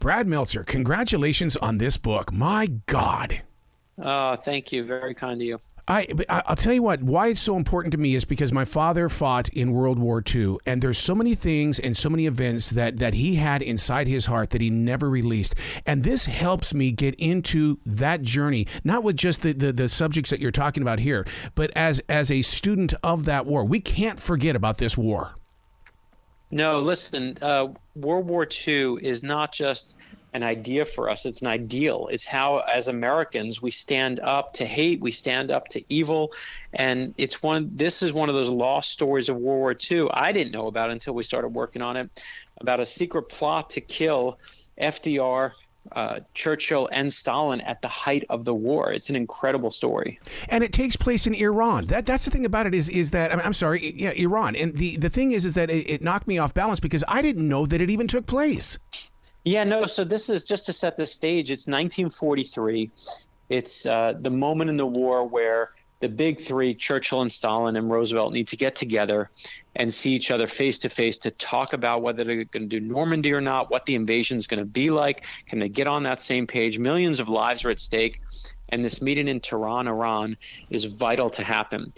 Brad Meltzer, congratulations on this book. My God. Thank you. Very kind of you. I'll tell you what, why it's so important to me is because my father fought in World War II, and there's so many things and so many events that he had inside his heart that he never released. And this helps me get into that journey, not with just the subjects that you're talking about here, but as a student of that war. We can't forget about this war. No, listen, World War II is not just an idea for us. It's an ideal. It's how, as Americans, we stand up to hate, we stand up to evil. And this is one of those lost stories of World War II. I didn't know about it until we started working on it, about a secret plot to kill FDR, Churchill, and Stalin at the height of the war. It's an incredible story. And it takes place in Iran. That's the thing about it is that, I'm sorry, yeah, Iran. And the thing is that it knocked me off balance because I didn't know that it even took place. Yeah, no, so this is just to set the stage. It's 1943. It's the moment in the war where the big three, Churchill and Stalin and Roosevelt, need to get together and see each other face to face to talk about whether they're going to do Normandy or not, what the invasion is going to be like. Can they get on that same page? Millions of lives are at stake. And this meeting in Tehran, Iran, is vital to happen.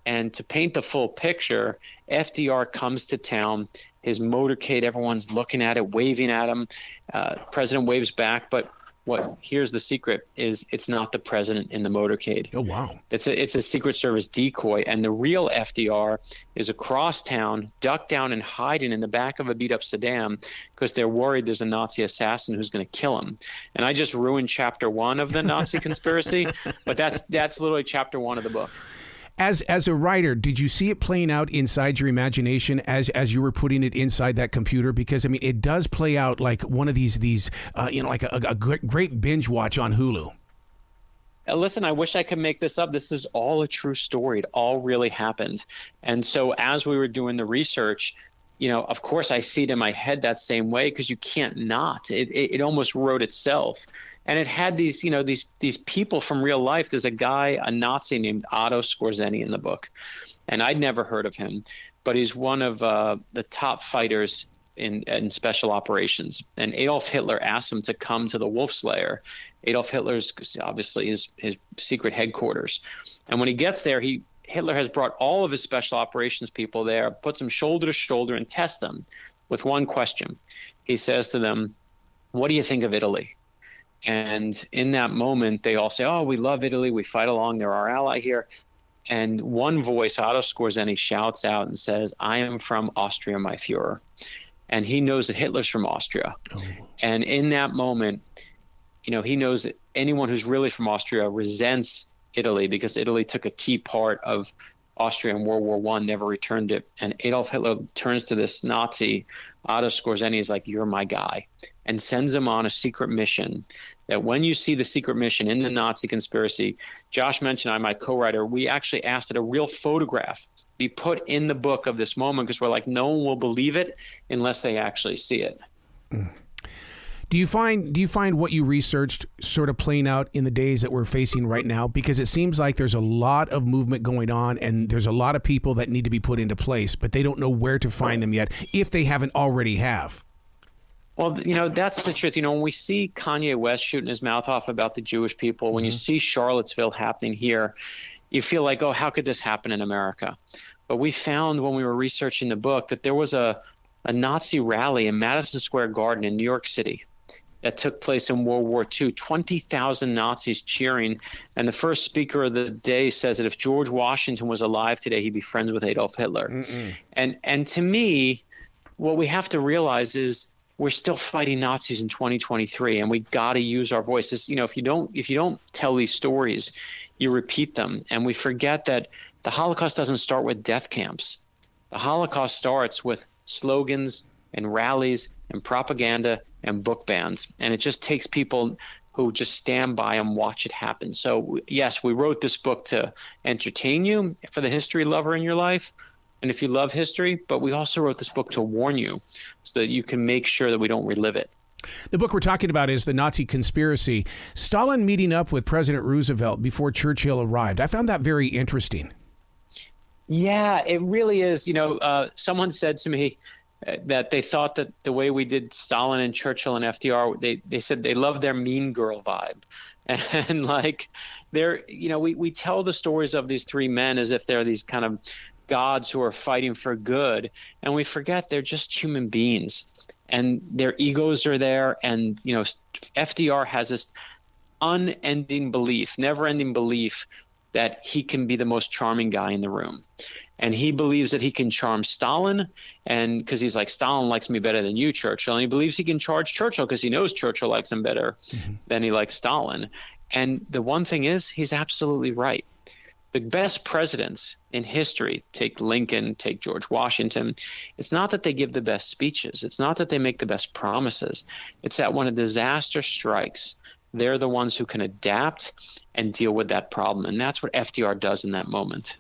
And to paint the full picture, FDR comes to town, his motorcade, everyone's looking at it, waving at him. President waves back, but here's the secret is it's not the president in the motorcade. Oh, wow. It's a Secret Service decoy. And the real FDR is across town, ducked down and hiding in the back of a beat up sedan because they're worried there's a Nazi assassin who's going to kill him. And I just ruined chapter 1 of the Nazi conspiracy, but that's literally chapter 1 of the book. As a writer, did you see it playing out inside your imagination as you were putting it inside that computer? Because, I mean, it does play out like one of these like a great binge watch on Hulu. Listen, I wish I could make this up. This is all a true story. It all really happened. And so as we were doing the research, of course, I see it in my head that same way because you can't not. It almost wrote itself. And it had these people from real life. There's a Nazi named Otto Skorzeny in the book. And I'd never heard of him, but he's one of the top fighters in special operations. And Adolf Hitler asked him to come to the Wolf Slayer. Adolf Hitler's obviously his secret headquarters. And when he gets there, Hitler has brought all of his special operations people there, puts them shoulder to shoulder and tests them with one question. He says to them, "What do you think of Italy?" And in that moment, they all say, "Oh, we love Italy. We fight along. They're our ally here." And one voice, Otto Skorzeny, shouts out and says, "I am from Austria, my Führer." And he knows that Hitler's from Austria. Oh. And in that moment, he knows that anyone who's really from Austria resents Italy because Italy took a key part of Austria in World War I, never returned it. And Adolf Hitler turns to this Nazi, Otto Skorzeny, is like, "You're my guy," and sends him on a secret mission that when you see the secret mission in the Nazi conspiracy, Josh mentioned I'm my co-writer, we actually asked that a real photograph be put in the book of this moment because we're like, no one will believe it unless they actually see it. Mm. Do you find what you researched sort of playing out in the days that we're facing right now? Because it seems like there's a lot of movement going on and there's a lot of people that need to be put into place, but they don't know where to find them yet if they haven't already have. Well, that's the truth. When we see Kanye West shooting his mouth off about the Jewish people, when you see Charlottesville happening here, you feel like, oh, how could this happen in America? But we found when we were researching the book that there was a Nazi rally in Madison Square Garden in New York City that took place in World War II, 20,000 Nazis cheering. And the first speaker of the day says that if George Washington was alive today, he'd be friends with Adolf Hitler. Mm-mm. And to me, what we have to realize is we're still fighting Nazis in 2023, and we got to use our voices. If you don't tell these stories, you repeat them. And we forget that the Holocaust doesn't start with death camps. The Holocaust starts with slogans and rallies and propaganda and book bans. And it just takes people who just stand by and watch it happen. So yes, we wrote this book to entertain you, for the history lover in your life, and if you love history, but we also wrote this book to warn you so that you can make sure that we don't relive it. The book we're talking about is The Nazi Conspiracy. Stalin meeting up with President Roosevelt before Churchill arrived. I found that very interesting. Yeah, it really is. Someone said to me, that they thought that the way we did Stalin and Churchill and FDR, they said they loved their mean girl vibe. And like we tell the stories of these three men as if they're these kind of gods who are fighting for good. And we forget they're just human beings and their egos are there. And, FDR has this unending belief, never ending belief that he can be the most charming guy in the room. And he believes that he can charm Stalin, and because he's like, Stalin likes me better than you, Churchill. And he believes he can charge Churchill because he knows Churchill likes him better than he likes Stalin. And the one thing is, he's absolutely right. The best presidents in history, take Lincoln, take George Washington, it's not that they give the best speeches. It's not that they make the best promises. It's that when a disaster strikes, they're the ones who can adapt and deal with that problem. And that's what FDR does in that moment.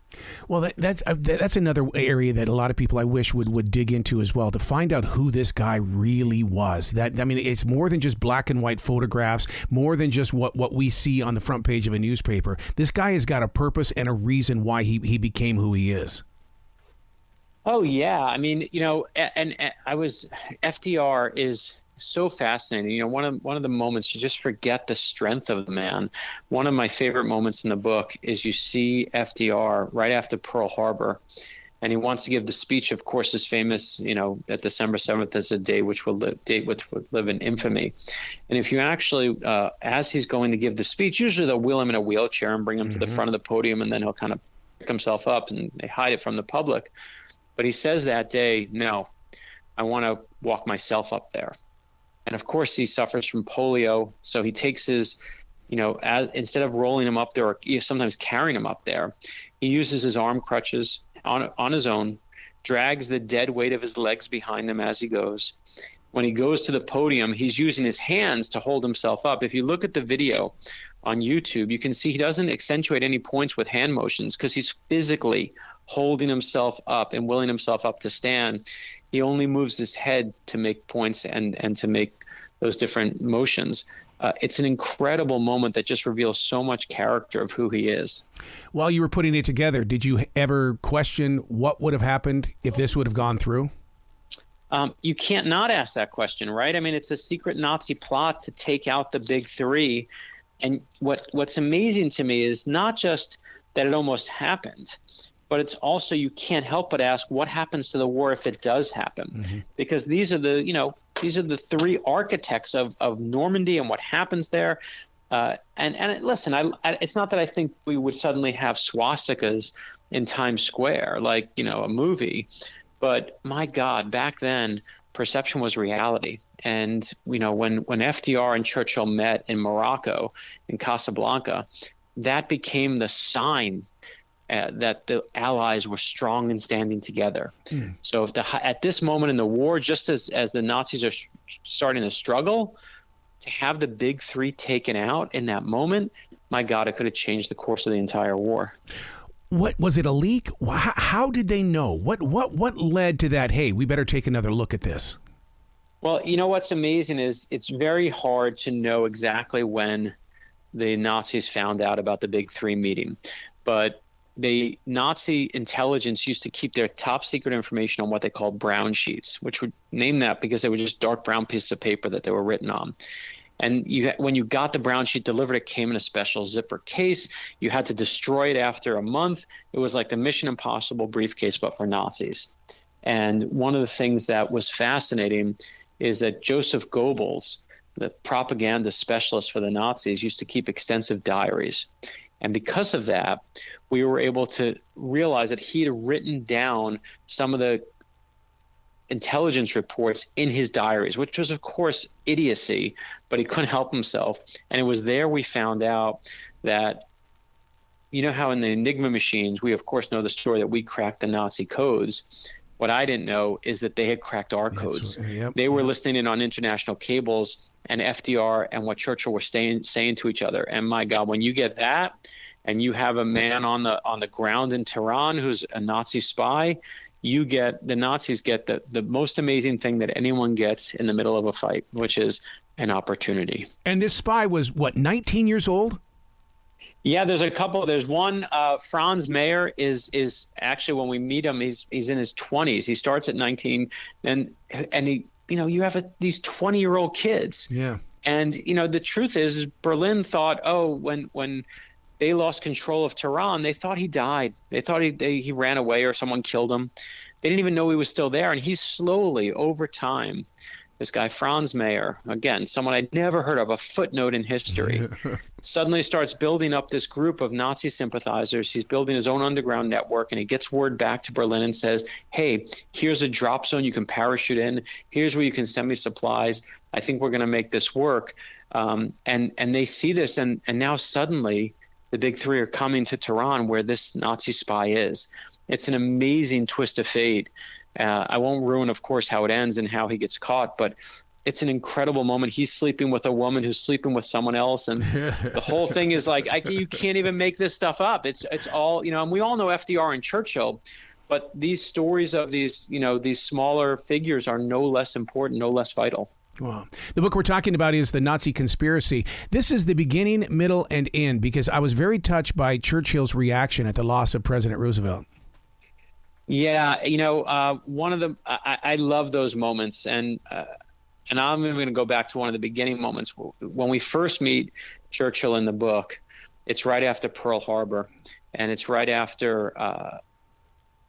Well, that's another area that a lot of people I wish would dig into as well, to find out who this guy really was. It's more than just black and white photographs, more than just what we see on the front page of a newspaper. This guy has got a purpose and a reason why he became who he is. Oh, yeah. FDR is so fascinating. One of the moments you just forget the strength of the man. One of my favorite moments in the book is you see FDR right after Pearl Harbor, and he wants to give the speech. Of course, is famous. That December 7th is a day which will live in infamy. And if you actually, as he's going to give the speech, usually they'll wheel him in a wheelchair and bring him to the front of the podium, and then he'll kind of pick himself up, and they hide it from the public. But he says that day, "No, I want to walk myself up there." And of course, he suffers from polio. So he takes his, instead of rolling him up there or sometimes carrying him up there, he uses his arm crutches on his own, drags the dead weight of his legs behind him as he goes. When he goes to the podium, he's using his hands to hold himself up. If you look at the video on YouTube, you can see he doesn't accentuate any points with hand motions because he's physically holding himself up and willing himself up to stand. He only moves his head to make points and to make those different motions. It's an incredible moment that just reveals so much character of who he is. While you were putting it together, did you ever question what would have happened if this would have gone through? You can't not ask that question, right? It's a secret Nazi plot to take out the big three. And what's amazing to me is not just that it almost happened, but it's also, you can't help but ask, what happens to the war if it does happen? Because these are the three architects of Normandy and what happens there. And listen, it's not that I think we would suddenly have swastikas in Times Square, like, a movie, but my God, back then perception was reality. And, when FDR and Churchill met in Morocco, in Casablanca, that became the sign that the Allies were strong and standing together. So at this moment in the war, just as the Nazis are starting to struggle, to have the big three taken out in that moment, my God, it could have changed the course of the entire war. What was it, a leak? How did they know? What led to that? Hey, we better take another look at this. Well, what's amazing is it's very hard to know exactly when the Nazis found out about the big three meeting, but the Nazi intelligence used to keep their top secret information on what they called brown sheets, which would name that because they were just dark brown pieces of paper that they were written on. And when you got the brown sheet delivered, it came in a special zipper case. You had to destroy it after a month. It was like the Mission Impossible briefcase, but for Nazis. And one of the things that was fascinating is that Joseph Goebbels, the propaganda specialist for the Nazis, used to keep extensive diaries. And because of that, we were able to realize that he had written down some of the intelligence reports in his diaries, which was, of course, idiocy, but he couldn't help himself. And it was there we found out that, how in the Enigma machines, we, of course, know the story that we cracked the Nazi codes. What I didn't know is that they had cracked our codes. They were listening in on international cables, and FDR and what Churchill were saying to each other. And my God, when you get that, and you have a man on the ground in Tehran who's a Nazi spy, the Nazis get the most amazing thing that anyone gets in the middle of a fight, which is an opportunity. And this spy was, 19 years old? Yeah, there's a couple. There's one. Franz Mayer is actually, when we meet him, he's in his 20s. He starts at 19, and he, you have these 20-year-old kids. Yeah. And the truth is Berlin thought, when they lost control of Tehran, they thought he died. They thought he ran away or someone killed him. They didn't even know he was still there. And he's slowly, over time, this guy Franz Mayer, again, someone I'd never heard of, a footnote in history, suddenly starts building up this group of Nazi sympathizers. He's building his own underground network, and he gets word back to Berlin and says, hey, here's a drop zone you can parachute in. Here's where you can send me supplies. I think we're going to make this work. And they see this, and now suddenly the big three are coming to Tehran, where this Nazi spy is. It's an amazing twist of fate. I won't ruin, of course, how it ends and how he gets caught, but it's an incredible moment. He's sleeping with a woman who's sleeping with someone else, and the whole thing is like, you can't even make this stuff up. It's all, and we all know FDR and Churchill, but these stories of these smaller figures are no less important, no less vital. Wow. The book we're talking about is The Nazi Conspiracy. This is the beginning, middle, and end, because I was very touched by Churchill's reaction at the loss of President Roosevelt. Yeah, one of the I love those moments, and I'm even going to go back to one of the beginning moments when we first meet Churchill in the book. It's right after Pearl Harbor, and it's right after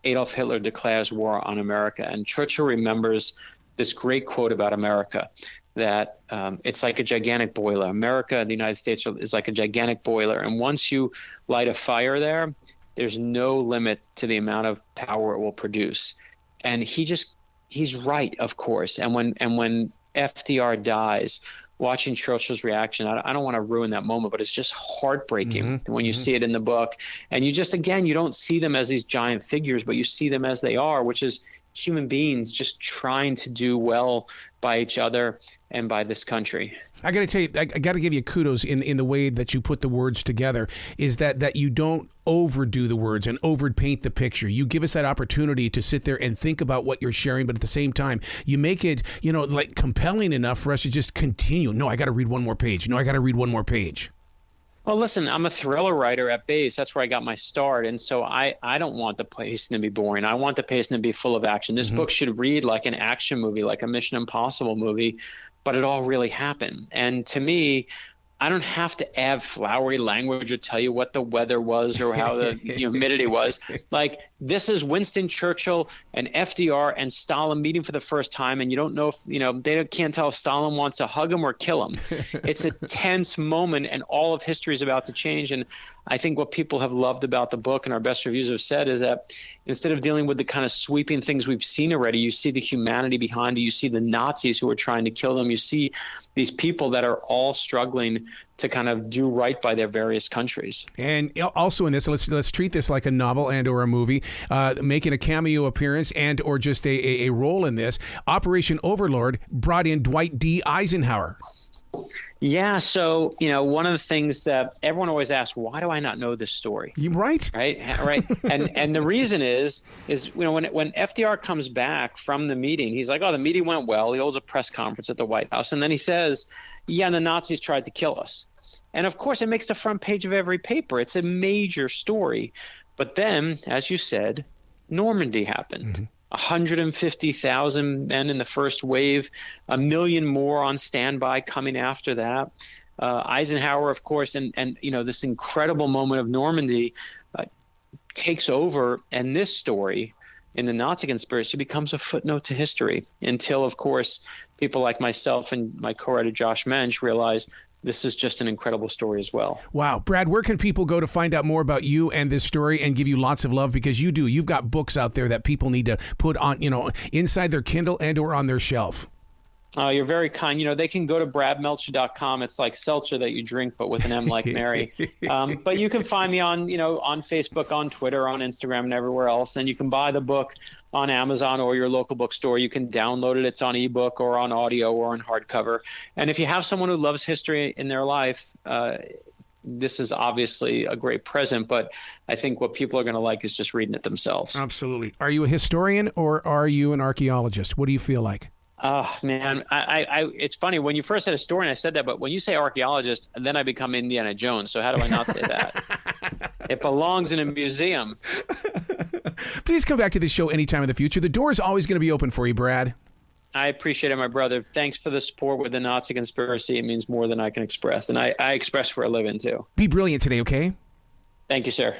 Adolf Hitler declares war on America, and Churchill remembers this great quote about America, that it's like a gigantic boiler. America, the United States, is like a gigantic boiler, and once you light a fire there, there's no limit to the amount of power it will produce. And he's right, of course. And when FDR dies, watching Churchill's reaction, I don't want to ruin that moment, but it's just heartbreaking when you see it in the book. And you don't see them as these giant figures, but you see them as they are, which is human beings just trying to do well by each other and by this country. I got to tell you, I got to give you kudos in the way that you put the words together, is that you don't overdo the words and overpaint the picture. You give us that opportunity to sit there and think about what you're sharing, but at the same time, you make it, like compelling enough for us to just continue. No, I got to read one more page. No, I got to read one more page. Well, listen, I'm a thriller writer at base. That's where I got my start. And so I don't want the pacing to be boring. I want the pacing to be full of action. This book should read like an action movie, like a Mission Impossible movie, but it all really happened. And to me, I don't have to add flowery language or tell you what the weather was or how the humidity was. Like, this is Winston Churchill and FDR and Stalin meeting for the first time, and you don't know if, they can't tell if Stalin wants to hug him or kill him. It's a tense moment, and all of history is about to change. And I think what people have loved about the book, and our best reviews have said, is that instead of dealing with the kind of sweeping things we've seen already, you see the humanity behind it. You see the Nazis who are trying to kill them. You see these people that are all struggling to kind of do right by their various countries. And also in this, let's treat this like a novel and or a movie, making a cameo appearance and or just a role in this. Operation Overlord brought in Dwight D. Eisenhower. Yeah, so one of the things that everyone always asks, why do I not know this story? You right. And the reason is when FDR comes back from the meeting, he's like, oh, the meeting went well. He holds a press conference at the White House, and then he says, yeah, and the Nazis tried to kill us. And of course, it makes the front page of every paper. It's a major story. But then, as you said, Normandy happened. 150,000 men in the first wave, 1 million more on standby coming after that. Eisenhower, of course, and this incredible moment of Normandy takes over, and this story in the Nazi conspiracy becomes a footnote to history until, of course, people like myself and my co-writer Josh Mensch realize this is just an incredible story as well. Wow. Brad, where can people go to find out more about you and this story and give you lots of love? Because you've got books out there that people need to put on, inside their Kindle and or on their shelf. You're very kind. They can go to bradmeltzer.com. It's like seltzer that you drink, but with an M like Mary. But you can find me on Facebook, on Twitter, on Instagram, and everywhere else. And you can buy the book on Amazon or your local bookstore. You can download it. It's on ebook or on audio or on hardcover. And if you have someone who loves history in their life, this is obviously a great present, but I think what people are going to like is just reading it themselves. Absolutely. Are you a historian or are you an archaeologist? What do you feel like? Oh man, it's funny when you first said historian, I said that, but when you say archaeologist, then I become Indiana Jones. So how do I not say that? It belongs in a museum. Please come back to the show anytime in the future. The door is always going to be open for you, Brad. I appreciate it, my brother. Thanks for the support with the Nazi conspiracy. It means more than I can express, and I express for a living too. Be brilliant today, okay? Thank you, sir.